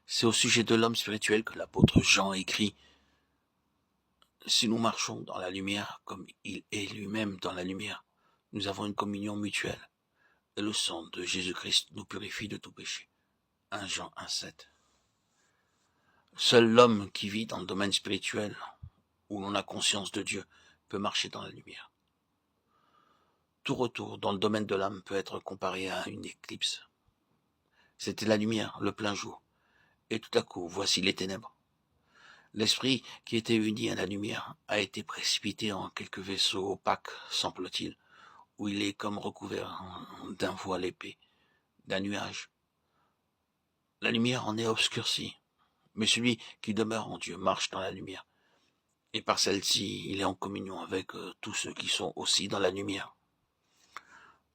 C'est au sujet de l'homme spirituel que l'apôtre Jean écrit « Si nous marchons dans la lumière comme il est lui-même dans la lumière, nous avons une communion mutuelle, et le sang de Jésus-Christ nous purifie de tout péché. » 1 Jean 1,7. Seul l'homme qui vit dans le domaine spirituel, où l'on a conscience de Dieu, peut marcher dans la lumière. Tout retour dans le domaine de l'âme peut être comparé à une éclipse. C'était la lumière, le plein jour, et tout à coup, voici les ténèbres. L'esprit qui était uni à la lumière a été précipité en quelque vaisseau opaque, semble-t-il, où il est comme recouvert d'un voile épais, d'un nuage. La lumière en est obscurcie, mais celui qui demeure en Dieu marche dans la lumière, et par celle-ci, il est en communion avec tous ceux qui sont aussi dans la lumière.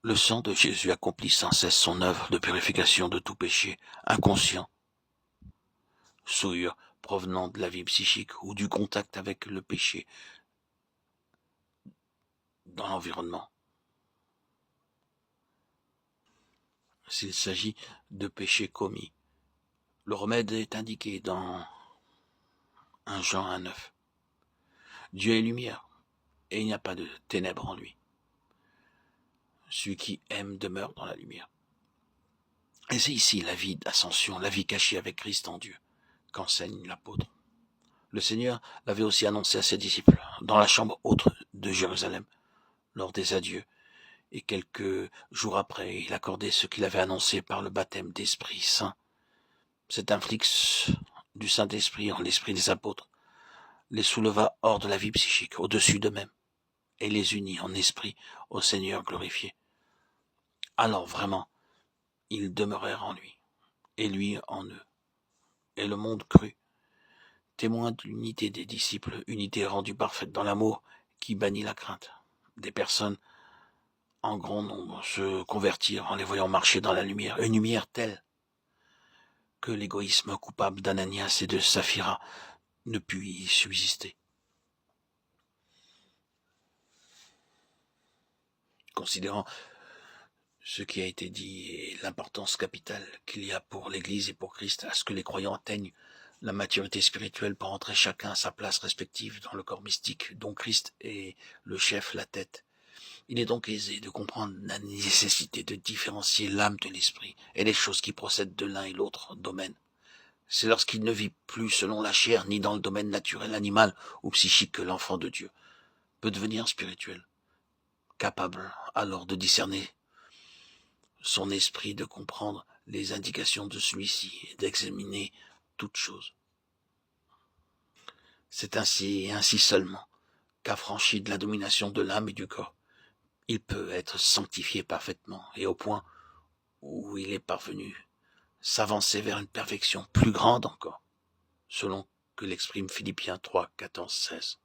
Le sang de Jésus accomplit sans cesse son œuvre de purification de tout péché inconscient, souillure provenant de la vie psychique ou du contact avec le péché dans l'environnement. S'il s'agit de péché commis, le remède est indiqué dans 1 Jean 1,9. Dieu est lumière, et il n'y a pas de ténèbres en lui. Celui qui aime demeure dans la lumière. Et c'est ici la vie d'ascension, la vie cachée avec Christ en Dieu, qu'enseigne l'apôtre. Le Seigneur l'avait aussi annoncé à ses disciples, dans la chambre haute de Jérusalem, lors des adieux, et quelques jours après, il accordait ce qu'il avait annoncé par le baptême d'Esprit Saint. Cet influx du Saint-Esprit en l'esprit des apôtres les souleva hors de la vie psychique, au-dessus d'eux-mêmes, et les unit en esprit au Seigneur glorifié. Alors vraiment, ils demeurèrent en lui, et lui en eux. Et le monde crut, témoin de l'unité des disciples, unité rendue parfaite dans l'amour qui bannit la crainte. Des personnes en grand nombre se convertirent en les voyant marcher dans la lumière, une lumière telle que l'égoïsme coupable d'Ananias et de Saphira ne put y subsister. Considérant ce qui a été dit et l'importance capitale qu'il y a pour l'Église et pour Christ à ce que les croyants atteignent la maturité spirituelle pour entrer chacun à sa place respective dans le corps mystique dont Christ est le chef, la tête. Il est donc aisé de comprendre la nécessité de différencier l'âme de l'esprit et les choses qui procèdent de l'un et l'autre domaine. C'est lorsqu'il ne vit plus selon la chair ni dans le domaine naturel, animal ou psychique que l'enfant de Dieu peut devenir spirituel, capable alors de discerner son esprit, de comprendre les indications de celui-ci et d'examiner toute chose. C'est ainsi et ainsi seulement qu'affranchi de la domination de l'âme et du corps, il peut être sanctifié parfaitement et au point où il est parvenu, s'avancer vers une perfection plus grande encore, selon que l'exprime Philippiens 3, 14, 16.